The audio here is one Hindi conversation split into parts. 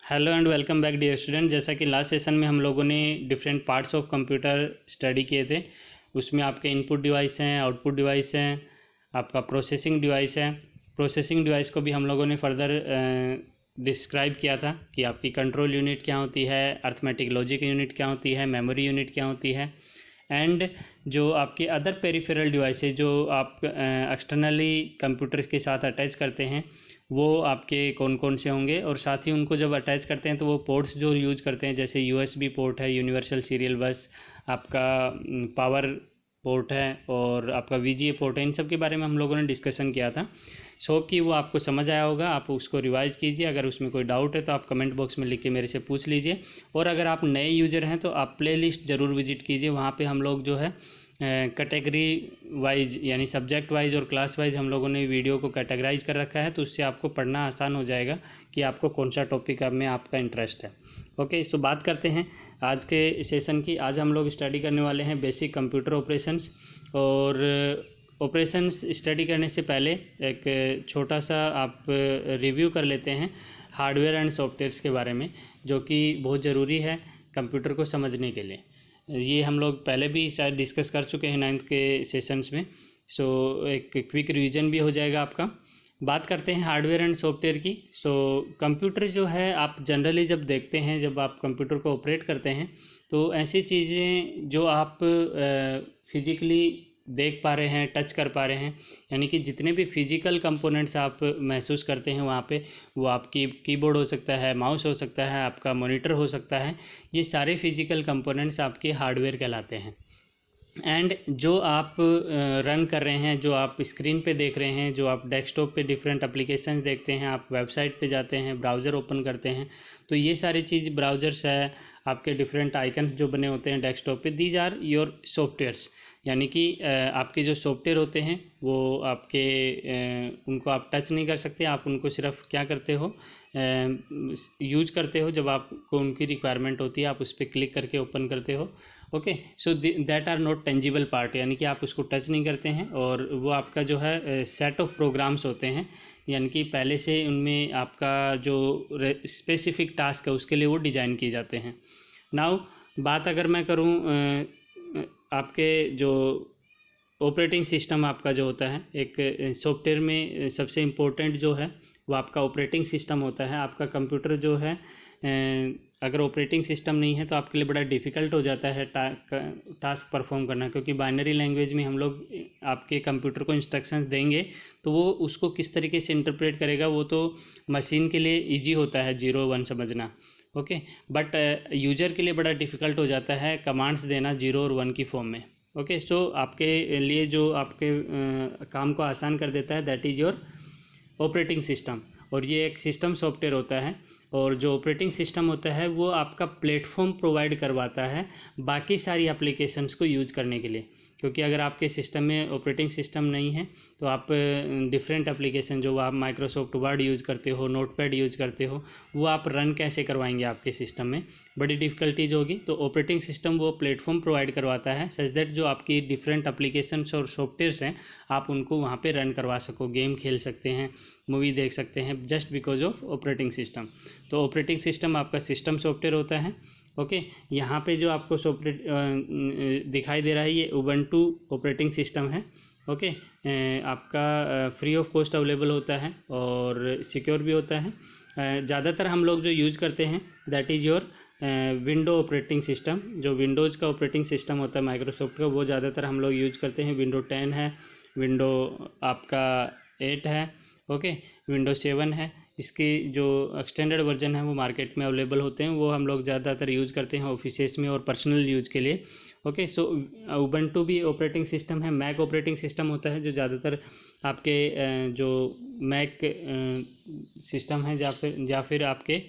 Hello and welcome back dear student. जैसा कि लास्ट सेशन में हम लोगों ने different parts of computer study किए थे। उसमें आपके इनपुट डिवाइस हैं, आउटपुट डिवाइस हैं, आपका प्रोसेसिंग डिवाइस है। प्रोसेसिंग डिवाइस को भी हम लोगों ने फर्दर डिस्क्राइब किया था कि आपकी कंट्रोल यूनिट क्या होती है, अर्थमेटिक लॉजिक यूनिट क्या होती है, मेमोरी यूनिट क्या होती है, एंड जो आपके अदर पेरिफेरल डिवाइसेज जो आप एक्सटर्नली कंप्यूटर के साथ अटैच करते हैं वो आपके कौन कौन से होंगे, और साथ ही उनको जब अटैच करते हैं तो वो पोर्ट्स जो यूज करते हैं जैसे यूएसबी पोर्ट है, यूनिवर्सल सीरियल बस, आपका पावर पोर्ट है और आपका वीजीए पोर्ट है। इन सब के बारे में हम लोगों ने डिस्कशन किया था। सो कि वो आपको समझ आया होगा। आप उसको रिवाइज कीजिए। अगर उसमें कोई डाउट है तो आप कमेंट बॉक्स में लिख के मेरे से पूछ लीजिए। और अगर आप नए यूज़र हैं तो आप प्लेलिस्ट ज़रूर विजिट कीजिए। वहाँ पे हम लोग जो है कैटेगरी वाइज यानी सब्जेक्ट वाइज और क्लास वाइज हम लोगों ने वीडियो को कैटेगराइज कर रखा है, तो उससे आपको पढ़ना आसान हो जाएगा कि आपको कौन सा टॉपिक में आपका इंटरेस्ट है। ओके, सो बात करते हैं आज के सेशन की। आज हम लोग स्टडी करने वाले हैं बेसिक कंप्यूटर ऑपरेशंस। और ऑपरेशंस स्टडी करने से पहले एक छोटा सा आप रिव्यू कर लेते हैं हार्डवेयर एंड सॉफ्टवेयर्स के बारे में, जो कि बहुत ज़रूरी है कंप्यूटर को समझने के लिए। ये हम लोग पहले भी शायद डिस्कस कर चुके हैं 9th के सेशंस में। सो एक क्विक रिवीजन भी हो जाएगा आपका। बात करते हैं हार्डवेयर एंड सॉफ्टवेयर की। सो कंप्यूटर जो है आप जनरली जब देखते हैं, जब आप कंप्यूटर को ऑपरेट करते हैं तो ऐसी चीज़ें जो आप फिजिकली देख पा रहे हैं, टच कर पा रहे हैं, यानी कि जितने भी फिजिकल कंपोनेंट्स आप महसूस करते हैं वहाँ पे, वो आपकी कीबोर्ड हो सकता है, माउस हो सकता है, आपका मॉनिटर हो सकता है, ये सारे फिजिकल कंपोनेंट्स आपके हार्डवेयर कहलाते हैं। एंड जो आप रन कर रहे हैं, जो आप स्क्रीन पे देख रहे हैं, जो आप डेस्कटॉप पे डिफरेंट एप्लीकेशंस देखते हैं, आप वेबसाइट पे जाते हैं, ब्राउज़र ओपन करते हैं, तो ये सारी चीज़ ब्राउज़र्स है, आपके डिफरेंट आइकन्स जो बने होते हैं डेस्कटॉप पे, दीज आर योर सॉफ्टवेयर्स। यानी कि आपके जो सॉफ्टवेयर होते हैं वो आपके उनको आप टच नहीं कर सकते। आप उनको सिर्फ क्या करते हो, यूज करते हो जब आपको उनकी रिक्वायरमेंट होती है, आप उस पर क्लिक करके ओपन करते हो। Okay, so that are not tangible part, यानी कि आप उसको टच नहीं करते हैं। और वो आपका जो है सेट ऑफ प्रोग्राम्स होते हैं, यानी कि पहले से उनमें आपका जो स्पेसिफिक टास्क है उसके लिए वो डिज़ाइन किए जाते हैं। नाउ बात अगर मैं करूँ आपके जो ऑपरेटिंग सिस्टम आपका जो होता है, एक सॉफ्टवेयर में सबसे इम्पोर्टेंट जो है वो आपका ऑपरेटिंग सिस्टम होता है। आपका कंप्यूटर जो है अगर ऑपरेटिंग सिस्टम नहीं है तो आपके लिए बड़ा डिफ़िकल्ट हो जाता है टास्क परफॉर्म करना, क्योंकि बाइनरी लैंग्वेज में हम लोग आपके कंप्यूटर को इंस्ट्रक्शंस देंगे तो वो उसको किस तरीके से इंटरप्रेट करेगा वो तो मशीन के लिए ईजी होता है 0-1 समझना। ओके, बट यूजर के लिए बड़ा डिफ़िकल्ट हो जाता है कमांड्स देना 0 और 1 की फॉर्म में। ओके, सो आपके लिए जो आपके काम को आसान कर देता है that is your operating system. और ये एक सिस्टम सॉफ्टवेयर होता है, और जो ऑपरेटिंग सिस्टम होता है वो आपका प्लेटफॉर्म प्रोवाइड करवाता है बाकी सारी एप्लीकेशंस को यूज़ करने के लिए। क्योंकि अगर आपके सिस्टम में ऑपरेटिंग सिस्टम नहीं है तो आप डिफरेंट एप्लीकेशन जो आप माइक्रोसॉफ्ट वर्ड यूज़ करते हो, नोटपैड यूज़ करते हो, वो आप रन कैसे करवाएंगे आपके सिस्टम में, बड़ी डिफ़िकल्टीज होगी। तो ऑपरेटिंग सिस्टम वो प्लेटफॉर्म प्रोवाइड करवाता है सच दैट जो आपकी डिफरेंट एप्लीकेशंस और सॉफ्टवेयर्स हैं आप उनको वहाँ पे रन करवा सको, गेम खेल सकते हैं, मूवी देख सकते हैं, just because of operating system. तो ऑपरेटिंग सिस्टम आपका सिस्टम सॉफ्टवेयर होता है। ओके, यहाँ पे जो आपको सॉफ्टवेयर दिखाई दे रहा है ये उबंटू ऑपरेटिंग सिस्टम है। ओके, आपका फ्री ऑफ कॉस्ट अवेलेबल होता है और सिक्योर भी होता है। ज़्यादातर हम लोग जो यूज़ करते हैं that is your window operating system. जो विंडोज़ का ऑपरेटिंग सिस्टम होता है माइक्रोसॉफ्ट का, वो ज़्यादातर हम लोग यूज़ करते हैं। विंडो 10 है, विंडो आपका 8 है, ओके, विंडो 7 है। इसकी जो एक्सटेंडेड वर्जन है वो मार्केट में अवेलेबल होते हैं, वो हम लोग ज़्यादातर यूज़ करते हैं ऑफिसेस में और पर्सनल यूज़ के लिए। ओके, सो उबंटू भी ऑपरेटिंग सिस्टम है। मैक ऑपरेटिंग सिस्टम होता है जो ज़्यादातर आपके जो मैक सिस्टम है या फिर आपके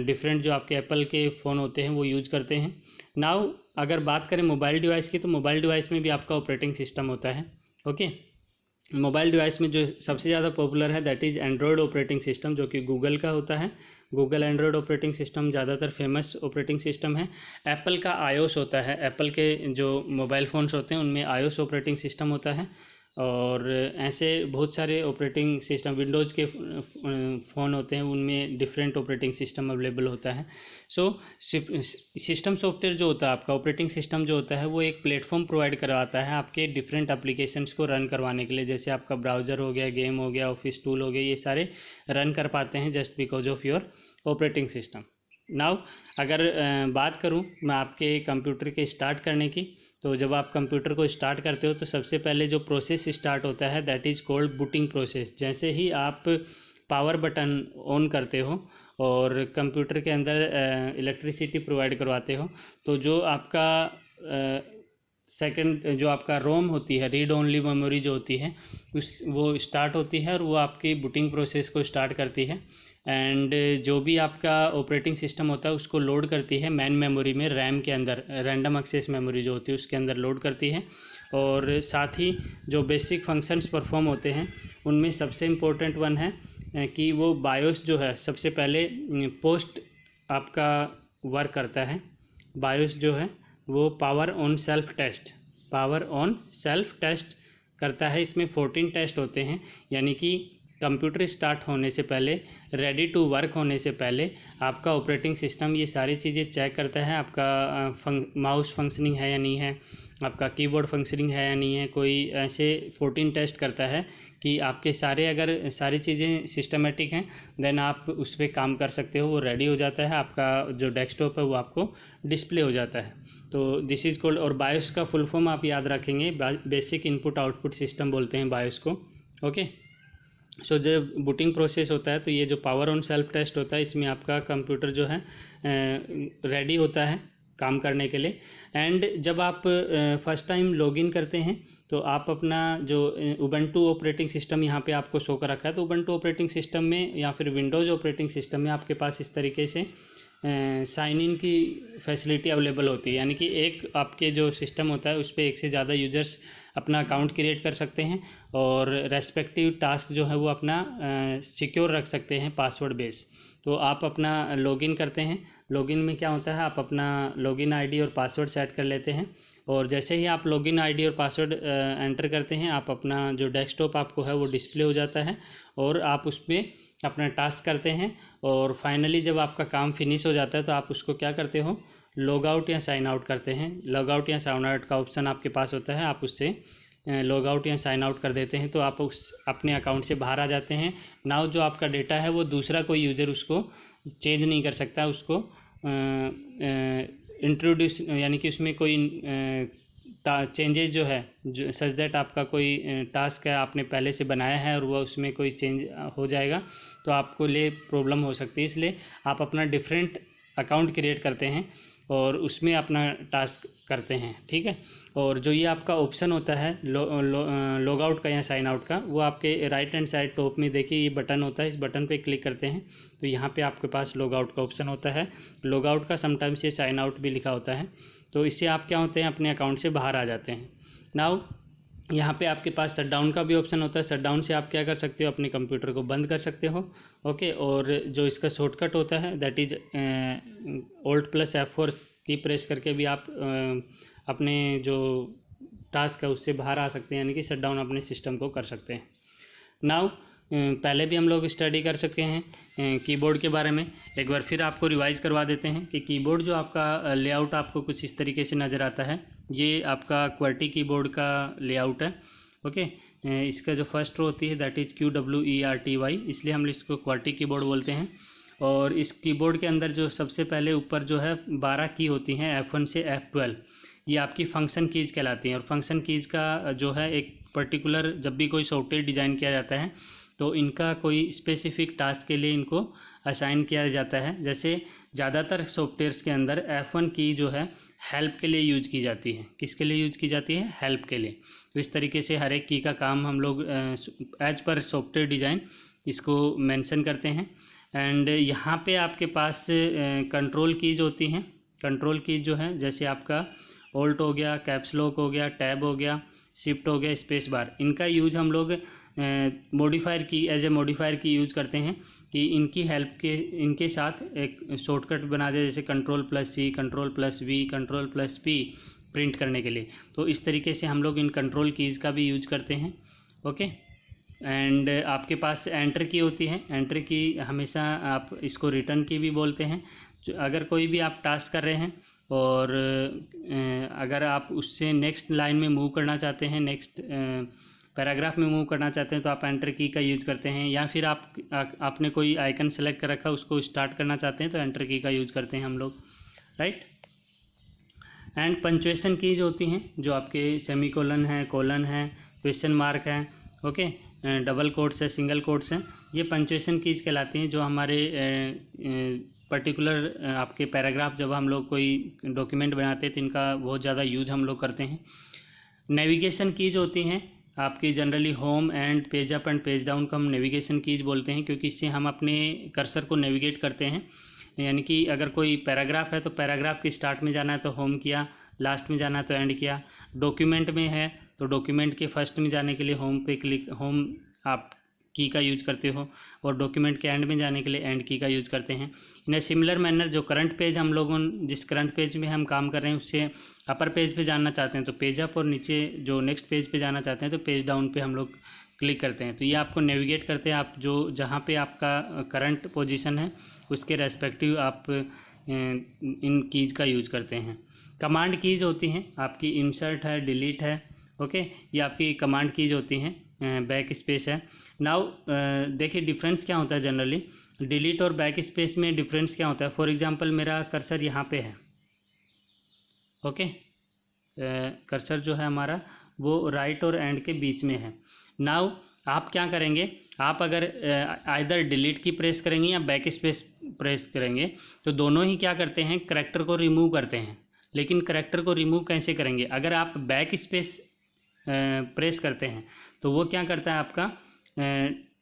डिफरेंट जो आपके एप्पल के फ़ोन होते हैं वो यूज़ करते हैं। नाउ अगर बात करें मोबाइल डिवाइस की, तो मोबाइल डिवाइस में भी आपका ऑपरेटिंग सिस्टम होता है। ओके, मोबाइल डिवाइस में जो सबसे ज़्यादा पॉपुलर है that is Android operating system, जो कि गूगल का होता है। गूगल एंड्रॉयड ऑपरेटिंग सिस्टम ज़्यादातर फेमस ऑपरेटिंग सिस्टम है। एप्पल का आईओएस होता है, एप्पल के जो मोबाइल फ़ोन्स होते हैं उनमें आईओएस ऑपरेटिंग सिस्टम होता है। और ऐसे बहुत सारे ऑपरेटिंग सिस्टम विंडोज़ के फ़ोन होते हैं, उनमें डिफरेंट ऑपरेटिंग सिस्टम अवेलेबल होता है। सो सिस्टम सॉफ्टवेयर जो होता है आपका ऑपरेटिंग सिस्टम जो होता है वो एक प्लेटफॉर्म प्रोवाइड करवाता है आपके डिफरेंट एप्लीकेशंस को रन करवाने के लिए। जैसे आपका ब्राउज़र हो गया, गेम हो गया, ऑफिस टूल हो गया, ये सारे रन कर पाते हैं just because of your operating system. Now अगर बात करूं मैं आपके कंप्यूटर के स्टार्ट करने की, तो जब आप कंप्यूटर को स्टार्ट करते हो तो सबसे पहले जो प्रोसेस स्टार्ट होता है that is called booting process. जैसे ही आप पावर बटन ऑन करते हो और कंप्यूटर के अंदर इलेक्ट्रिसिटी प्रोवाइड करवाते हो, तो जो आपका सेकंड जो आपका रोम होती है, रीड ओनली मेमोरी जो होती है, वो स्टार्ट होती है और वो आपकी बूटिंग प्रोसेस को स्टार्ट करती है। एंड जो भी आपका ऑपरेटिंग सिस्टम होता है उसको लोड करती है मैन मेमोरी में, रैम के अंदर, रैंडम एक्सेस मेमोरी जो होती है उसके अंदर लोड करती है। और साथ ही जो बेसिक फंक्शंस परफॉर्म होते हैं उनमें सबसे इम्पोर्टेंट वन है कि वो बायोस जो है सबसे पहले पोस्ट आपका वर्क करता है। बायोस जो है वो पावर ऑन सेल्फ टेस्ट करता है। इसमें 14 टेस्ट होते हैं, यानी कि कंप्यूटर स्टार्ट होने से पहले, रेडी टू वर्क होने से पहले आपका ऑपरेटिंग सिस्टम ये सारी चीज़ें चेक करता है। आपका माउस फंक्शनिंग है या नहीं है, आपका कीबोर्ड फंक्शनिंग है या नहीं है, कोई ऐसे 14 टेस्ट करता है कि आपके अगर सारी चीज़ें सिस्टमेटिक हैं देन आप उस पर काम कर सकते हो। वो रेडी हो जाता है, आपका जो डेस्कटॉप है वो आपको डिस्प्ले हो जाता है। तो दिस इज़ कॉल्ड, और बायोस का फुल फॉर्म आप याद रखेंगे, बेसिक इनपुट आउटपुट सिस्टम बोलते हैं बायोस को। ओके, सो जब बूटिंग प्रोसेस होता है तो ये जो पावर ऑन सेल्फ टेस्ट होता है इसमें आपका कंप्यूटर जो है रेडी होता है काम करने के लिए। एंड जब आप फर्स्ट टाइम लॉगिन करते हैं तो आप अपना जो उबंटू ऑपरेटिंग सिस्टम यहाँ पे आपको शो कर रखा है, तो उबंटू ऑपरेटिंग सिस्टम में या फिर विंडोज़ ऑपरेटिंग सिस्टम में आपके पास इस तरीके से साइन इन की फैसिलिटी अवेलेबल होती है। यानी कि एक आपके जो सिस्टम होता है उस पर एक से ज़्यादा यूजर्स अपना अकाउंट क्रिएट कर सकते हैं और रेस्पेक्टिव टास्क जो है वो अपना सिक्योर रख सकते हैं पासवर्ड बेस। तो आप अपना लॉगिन करते हैं, लॉगिन में क्या होता है आप अपना लॉगिन आईडी और पासवर्ड सेट कर लेते हैं, और जैसे ही आप लॉगिन आईडी और पासवर्ड एंटर करते हैं आप अपना जो डेस्कटॉप आपको है वो डिस्प्ले हो जाता है और आप उसमें अपना टास्क करते हैं। और फाइनली जब आपका काम फिनिश हो जाता है तो आप उसको क्या करते हो, लॉग आउट या साइन आउट करते हैं। लॉग आउट या साइन आउट का ऑप्शन आपके पास होता है, आप उससे लॉग आउट या साइन आउट कर देते हैं तो आप उस अपने अकाउंट से बाहर आ जाते हैं। नाउ जो आपका डेटा है वो दूसरा कोई यूज़र उसको चेंज नहीं कर सकता, उसको इंट्रोड्यूस, यानी कि उसमें कोई चेंजेस जो है जो सच दैट आपका कोई टास्क है आपने पहले से बनाया है और वह उसमें कोई चेंज हो जाएगा तो आपको लिए प्रॉब्लम हो सकती है। इसलिए आप अपना डिफरेंट अकाउंट क्रिएट करते हैं और उसमें अपना टास्क करते हैं, ठीक है। और जो ये आपका ऑप्शन होता है लॉग आउट का या साइन आउट का, वो आपके राइट हैंड साइड टॉप में देखिए ये बटन होता है, इस बटन पे क्लिक करते हैं तो यहाँ पे आपके पास लॉग आउट का ऑप्शन होता है। लॉग आउट का समटाइम्स ये साइन आउट भी लिखा होता है, तो इससे आप क्या होते हैं अपने अकाउंट से बाहर आ जाते हैं। नाउ यहाँ पे आपके पास शट डाउन का भी ऑप्शन होता है। शट डाउन से आप क्या कर सकते हो, अपने कंप्यूटर को बंद कर सकते हो। ओके, और जो इसका शॉर्टकट होता है दैट इज़ Alt+F4 की प्रेस करके भी आप अपने जो टास्क है उससे बाहर आ सकते हैं, यानी कि शट डाउन अपने सिस्टम को कर सकते हैं। नाउ पहले भी हम लोग स्टडी कर सकते हैं कीबोर्ड के बारे में। एक बार फिर आपको रिवाइज़ करवा देते हैं कि कीबोर्ड जो आपका लेआउट आपको कुछ इस तरीके से नज़र आता है। ये आपका QWERTY कीबोर्ड का लेआउट है। ओके, इसका जो फर्स्ट रो होती है दैट इज़ QWERTY, इसलिए हम इसको QWERTY कीबोर्ड बोलते हैं। और इस कीबोर्ड के अंदर जो सबसे पहले ऊपर जो है 12 की होती हैं F1 से F12, ये आपकी फंक्शन कीज़ कहलाती हैं। और फंक्शन कीज़ का जो है एक पर्टिकुलर, जब भी कोई सॉफ्टवेयर डिज़ाइन किया जाता है तो इनका कोई स्पेसिफिक टास्क के लिए इनको असाइन किया जाता है। जैसे ज़्यादातर सॉफ्टवेयर्स के अंदर F1 की जो है हेल्प के लिए यूज की जाती है। किसके लिए यूज की जाती है, हेल्प के लिए। तो इस तरीके से हर एक की का काम हम लोग एज पर सॉफ्टवेयर डिज़ाइन इसको मेंशन करते हैं। एंड यहाँ पे आपके पास कंट्रोल कीज होती हैं। कंट्रोल कीज जो है जैसे आपका ऑल्ट हो गया, कैप्स लॉक हो गया, टैब हो गया, शिफ्ट हो गया, स्पेस बार, इनका यूज हम लोग मॉडिफायर की एज ए मॉडिफायर की यूज करते हैं कि इनकी हेल्प के इनके साथ एक शॉर्टकट बना दे, जैसे Ctrl+C, Ctrl+V, Ctrl+P, प्रिंट करने के लिए। तो इस तरीके से हम लोग इन कंट्रोल कीज़ का भी यूज करते हैं। ओके, एंड आपके पास एंटर की होती है। एंटर की हमेशा आप इसको रिटर्न की भी बोलते हैं। अगर कोई भी आप टास्क कर रहे हैं और अगर आप उससे नेक्स्ट लाइन में मूव करना चाहते हैं, नेक्स्ट पैराग्राफ में मूव करना चाहते हैं, तो आप एंटर की का यूज़ करते हैं। या फिर आपने कोई आइकन सेलेक्ट कर रखा, उसको स्टार्ट करना चाहते हैं, तो एंटर की का यूज़ करते हैं हम लोग, राइट। एंड पंचुएशन कीज होती हैं, जो आपके सेमीकोलन है, कोलन है, क्वेश्चन मार्क है, ओके, डबल कोट्स है, सिंगल कोट्स हैं, ये पंचुएशन कीज कहलाती हैं, जो हमारे पर्टिकुलर आपके पैराग्राफ जब हम लोग कोई डॉक्यूमेंट बनाते हैं तो इनका बहुत ज़्यादा यूज हम लोग करते हैं। नेविगेशन कीज होती हैं आपकी, generally home and page up and page down को हम नेविगेशन कीज बोलते हैं, क्योंकि इससे हम अपने कर्सर को नेविगेट करते हैं। यानी कि अगर कोई पैराग्राफ है तो पैराग्राफ के स्टार्ट में जाना है तो होम किया, लास्ट में जाना है तो एंड किया। डॉक्यूमेंट में है तो डॉक्यूमेंट के फर्स्ट में जाने के लिए होम पे क्लिक, होम आप की का यूज करते हो, और डॉक्यूमेंट के एंड में जाने के लिए एंड की का यूज करते हैं। इन ए सिमिलर मैनर, जो करंट पेज हम लोगों जिस करंट पेज में हम काम कर रहे हैं उससे अपर पेज पे जाना चाहते हैं तो पेज अप, और नीचे जो नेक्स्ट पेज पे जाना चाहते हैं तो पेज डाउन पे हम लोग क्लिक करते हैं। तो ये आपको नेविगेट करते हैं, आप जो जहाँ पे आपका करंट पोजीशन है उसके रेस्पेक्टिव आप इन कीज का यूज करते हैं। कमांड कीज होती हैं आपकी, इंसर्ट है, डिलीट है, ओके, ये आपकी कमांड कीज होती हैं। बैक स्पेस है। नाउ देखिए डिफरेंस क्या होता है जनरली डिलीट और बैक स्पेस में, डिफरेंस क्या होता है। फॉर एग्जांपल मेरा कर्सर यहाँ पे है, ओके, कर्सर जो है हमारा वो राइट और एंड के बीच में है। नाउ आप क्या करेंगे, आप अगर आइदर डिलीट की प्रेस करेंगे या बैक स्पेस प्रेस करेंगे तो दोनों ही क्या करते हैं, करैक्टर को रिमूव करते हैं। लेकिन करैक्टर को रिमूव कैसे करेंगे, अगर आप बैक स्पेस प्रेस करते हैं तो वो क्या करता है, आपका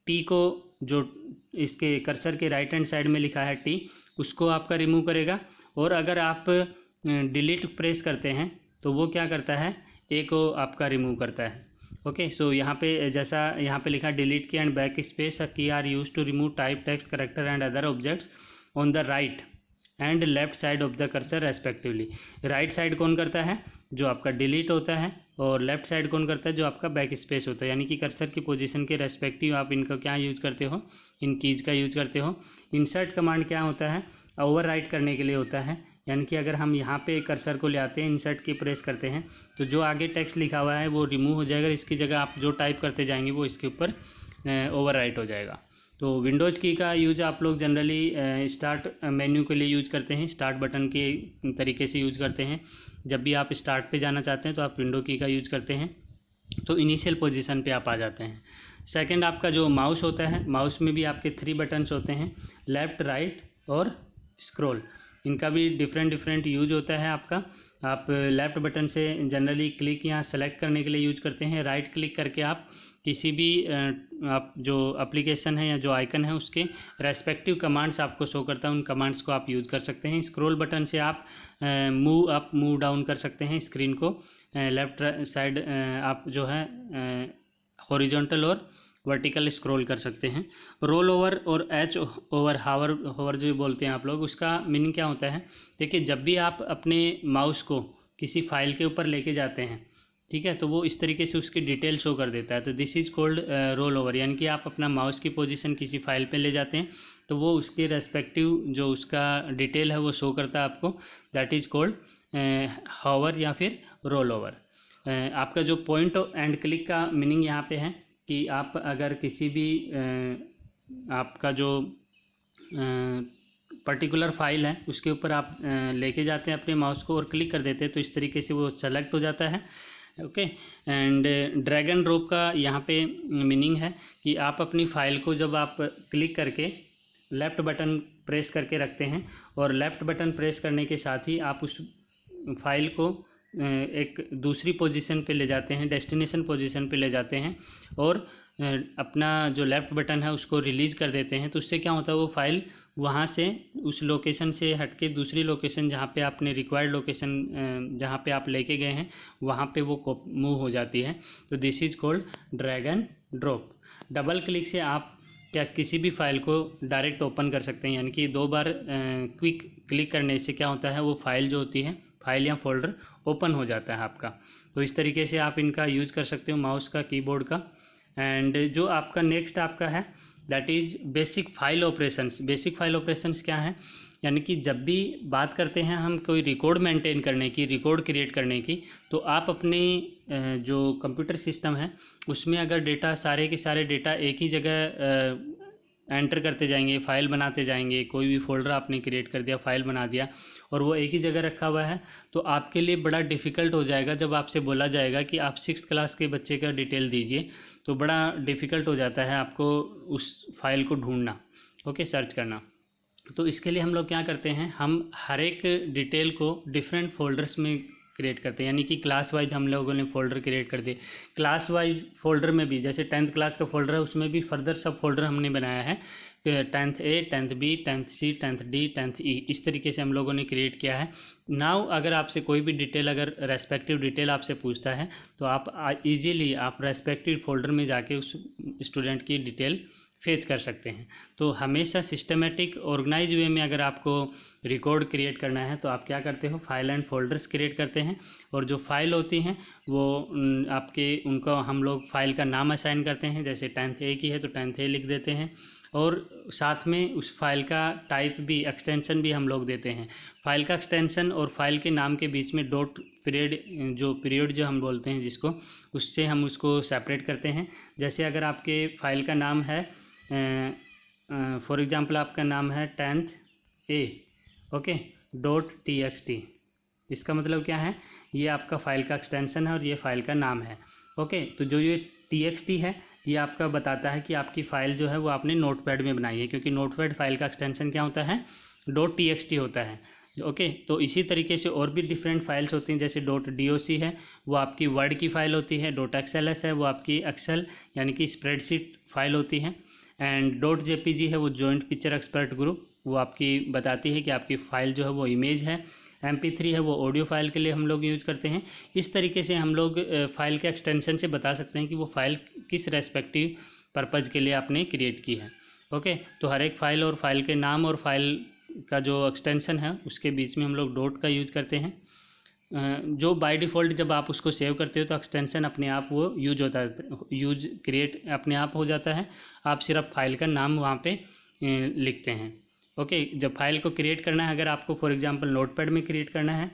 टी को, जो इसके कर्सर के राइट हैंड साइड में लिखा है टी, उसको आपका रिमूव करेगा। और अगर आप डिलीट प्रेस करते हैं तो वो क्या करता है, ए को आपका रिमूव करता है। ओके, सो यहाँ पे जैसा यहाँ पे लिखा डिलीट की एंड बैक स्पेस की are use to remove type, text, character and other objects on the right and left side of the cursor respectively. Right side कौन करता है, जो आपका डिलीट होता है, और लेफ्ट साइड कौन करता है, जो आपका बैक स्पेस होता है। यानी कि कर्सर की पोजीशन के रेस्पेक्टिव आप इनका क्या यूज करते हो, इन कीज का यूज करते हो। इंसर्ट कमांड क्या होता है, ओवर राइट करने के लिए होता है। यानी कि अगर हम यहाँ पे कर्सर को ले आते हैं, इंसर्ट की प्रेस करते हैं तो जो आगे टेक्स्ट लिखा हुआ है वो रिमूव हो जाएगा, इसकी जगह आप जो टाइप करते जाएंगे वो इसके ऊपर ओवर राइट हो जाएगा। तो विंडोज़ की का यूज आप लोग जनरली स्टार्ट मेन्यू के लिए यूज करते हैं, स्टार्ट बटन के तरीके से यूज करते हैं। जब भी आप स्टार्ट पे जाना चाहते हैं तो आप विंडो की का यूज करते हैं, तो इनिशियल पोजीशन पे आप आ जाते हैं। सेकंड आपका जो माउस होता है, माउस में भी आपके 3 बटन्स होते हैं, लेफ़्ट, राइट और स्क्रॉल। इनका भी डिफरेंट यूज होता है आपका। आप लेफ़्ट बटन से जनरली क्लिक या सेलेक्ट करने के लिए यूज करते हैं। राइट क्लिक करके आप किसी भी आप जो एप्लीकेशन है या जो आइकन है उसके रेस्पेक्टिव कमांड्स आपको शो करता है, उन कमांड्स को आप यूज़ कर सकते हैं। स्क्रॉल बटन से आप मूव अप मूव डाउन कर सकते हैं स्क्रीन को। लेफ़्ट साइड आप जो है हॉरिजॉन्टल और वर्टिकल स्क्रॉल कर सकते हैं। रोल ओवर और एच ओवर हावर जो बोलते हैं आप लोग, उसका मीनिंग क्या होता है। देखिए जब भी आप अपने माउस को किसी फाइल के ऊपर लेके जाते हैं, ठीक है, तो वो इस तरीके से उसकी डिटेल शो कर देता है। तो this is called roll over. यानी कि आप अपना माउस की पोजीशन किसी फाइल पे ले जाते हैं तो वो उसके रेस्पेक्टिव जो उसका डिटेल है वो शो करता है आपको, दैट इज़ कॉल्ड हावर या फिर रोल ओवर। आपका जो पॉइंट एंड क्लिक का मीनिंग यहाँ पे है कि आप अगर किसी भी आपका जो पर्टिकुलर फाइल है उसके ऊपर आप लेके जाते हैं अपने माउस को और क्लिक कर देते हैं तो इस तरीके से वो सेलेक्ट हो जाता है। Okay, and drag and drop का यहाँ पे मीनिंग है कि आप अपनी फ़ाइल को जब आप क्लिक करके लेफ़्ट बटन प्रेस करके रखते हैं और लेफ़्ट बटन प्रेस करने के साथ ही आप उस फाइल को एक दूसरी पोजीशन पे ले जाते हैं, डेस्टिनेशन पोजीशन पे ले जाते हैं और अपना जो लेफ़्ट बटन है उसको रिलीज़ कर देते हैं। तो उससे क्या होता है, वो फाइल वहाँ से उस लोकेशन से हटके दूसरी लोकेशन जहाँ पे आपने रिक्वायर्ड लोकेशन जहाँ पे आप लेके गए हैं वहाँ पे वो मूव हो जाती है। तो this is called drag and drop. Double click से आप क्या किसी भी फाइल को डायरेक्ट ओपन कर सकते हैं। यानी कि 2 बार क्विक क्लिक करने से क्या होता है, वो फाइल जो होती है, फाइल या फोल्डर ओपन हो जाता है आपका। तो इस तरीके से आप इनका यूज कर सकते हो, माउस का, कीबोर्ड का। एंड जो आपका नेक्स्ट आपका है that is basic file operations. Basic file operations क्या है, यानी कि जब भी बात करते हैं हम कोई रिकॉर्ड मेंटेन करने की, रिकॉर्ड क्रिएट करने की, तो आप अपने जो कंप्यूटर सिस्टम है उसमें अगर डेटा, सारे के सारे डेटा एक ही जगह एंटर करते जाएंगे, फाइल बनाते जाएंगे, कोई भी फोल्डर आपने क्रिएट कर दिया, फाइल बना दिया और वो एक ही जगह रखा हुआ है, तो आपके लिए बड़ा डिफ़िकल्ट हो जाएगा। जब आपसे बोला जाएगा कि आप 6th क्लास के बच्चे का डिटेल दीजिए, तो बड़ा डिफ़िकल्ट हो जाता है आपको उस फाइल को ढूंढना, ओके, सर्च करना। तो इसके लिए हम लोग क्या करते हैं, हम हर एक डिटेल को डिफरेंट फोल्डर्स में क्रिएट करते हैं, यानी कि क्लास वाइज हम लोगों ने फोल्डर क्रिएट कर दिए। क्लास वाइज फोल्डर में भी जैसे 10th क्लास का फोल्डर है, उसमें भी फर्दर सब फोल्डर हमने बनाया है, 10th A, 10th B, 10th C, 10th D, 10th E, इस तरीके से हम लोगों ने क्रिएट किया है। नाउ अगर आपसे कोई भी डिटेल, अगर रेस्पेक्टिव डिटेल आपसे पूछता है, तो आप इजीली आप रेस्पेक्टिव फोल्डर में जाके उस स्टूडेंट की डिटेल फेच कर सकते हैं। तो हमेशा सिस्टमेटिक ऑर्गेनाइज वे में अगर आपको रिकॉर्ड क्रिएट करना है तो आप क्या करते हो, फाइल एंड फोल्डर्स क्रिएट करते हैं, और जो फाइल होती हैं वो आपके, उनको हम लोग फाइल का नाम असाइन करते हैं। जैसे 10th A की है तो 10th A लिख देते हैं, और साथ में उस फाइल का टाइप भी, एक्सटेंशन भी हम लोग देते हैं। फाइल का एक्सटेंशन और फाइल के नाम के बीच में डॉट पीरियड, जो पीरियड जो हम बोलते हैं जिसको, उससे हम उसको सेपरेट करते हैं। जैसे अगर आपके फाइल का नाम है, फॉर एग्जांपल आपका नाम है 10th A, ओके, .txt, इसका मतलब क्या है, ये आपका फाइल का एक्सटेंशन है और ये फाइल का नाम है, ओके। तो जो ये txt है, ये आपका बताता है कि आपकी फ़ाइल जो है वो आपने नोटपैड में बनाई है, क्योंकि नोटपैड फाइल का एक्सटेंशन क्या होता है, .txt होता है, ओके। तो इसी तरीके से और भी डिफरेंट फाइल्स होती हैं, जैसे .doc है, वो आपकी वर्ड की फ़ाइल होती है, .xls है, वो आपकी एक्सेल यानी कि स्प्रेडशीट फाइल होती है, एंड .jpg है, वो जॉइंट पिक्चर एक्सपर्ट ग्रुप, वो आपकी बताती है कि आपकी फ़ाइल जो है वो इमेज है। MP3 है, वो ऑडियो फाइल के लिए हम लोग यूज़ करते हैं। इस तरीके से हम लोग फ़ाइल के एक्सटेंशन से बता सकते हैं कि वो फ़ाइल किस रेस्पेक्टिव पर्पज़ के लिए आपने क्रिएट की है, ओके। तो हर एक फ़ाइल और फाइल के नाम और फाइल का जो एक्सटेंशन है उसके बीच में हम लोग डॉट का यूज़ करते हैं। जो बाय डिफ़ॉल्ट जब आप उसको सेव करते हो तो एक्सटेंशन अपने आप वो यूज होता है, यूज क्रिएट अपने आप हो जाता है। आप सिर्फ फाइल का नाम वहाँ पे लिखते हैं, ओके। जब फाइल को क्रिएट करना है, अगर आपको फॉर एग्जांपल नोटपैड में क्रिएट करना है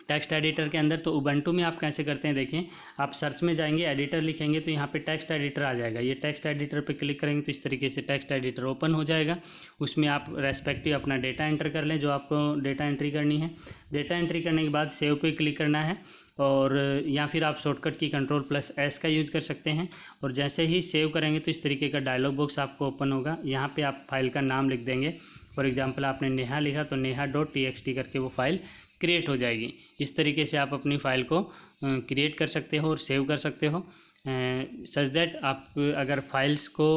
टेक्स्ट एडिटर के अंदर, तो उबंटू में आप कैसे करते हैं, देखिए, आप सर्च में जाएंगे, एडिटर लिखेंगे तो यहाँ पे टेक्स्ट एडिटर आ जाएगा। ये टेक्स्ट एडिटर पे क्लिक करेंगे तो इस तरीके से टेक्स्ट एडिटर ओपन हो जाएगा। उसमें आप रेस्पेक्टिव अपना डेटा एंटर कर लें, जो आपको डेटा एंट्री करनी है। डेटा एंट्री करने के बाद सेव पे क्लिक करना है, और या फिर आप शॉर्टकट की Ctrl+S का यूज़ कर सकते हैं। और जैसे ही सेव करेंगे तो इस तरीके का डायलॉग बॉक्स आपको ओपन होगा। यहाँ पे आप फाइल का नाम लिख देंगे, फॉर एग्जांपल आपने नेहा लिखा तो नेहा.txt करके वो फाइल क्रिएट हो जाएगी। इस तरीके से आप अपनी फ़ाइल को क्रिएट कर सकते हो और सेव कर सकते हो, सच दैट आप अगर फाइल्स को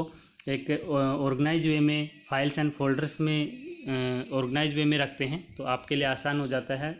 एक ऑर्गेनाइज वे में, फाइल्स एंड फोल्डर्स में ऑर्गेनाइज वे में रखते हैं तो आपके लिए आसान हो जाता है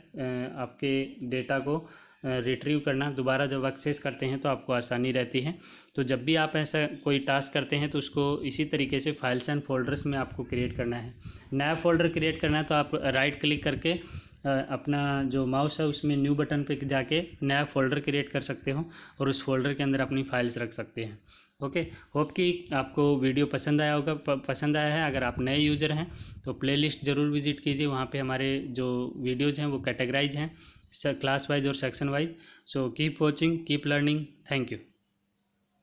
आपके डेटा को रिट्रीव करना। दोबारा जब एक्सेस करते हैं तो आपको आसानी रहती है। तो जब भी आप ऐसा कोई टास्क करते हैं तो उसको इसी तरीके से फाइल्स एंड फोल्डर्स में आपको क्रिएट करना है। नया फोल्डर क्रिएट करना है तो आप राइट क्लिक करके अपना जो माउस है उसमें न्यू बटन पे जाके नया फ़ोल्डर क्रिएट कर सकते हो और उस फोल्डर के अंदर अपनी फाइल्स रख सकते हैं, ओके। होप कि आपको वीडियो पसंद आया होगा, पसंद आया है। अगर आप नए यूज़र हैं तो प्लेलिस्ट ज़रूर विजिट कीजिए, वहाँ पे हमारे जो वीडियोज़ हैं वो कैटेगराइज हैं क्लास वाइज और section wise. So keep watching, keep learning, thank you.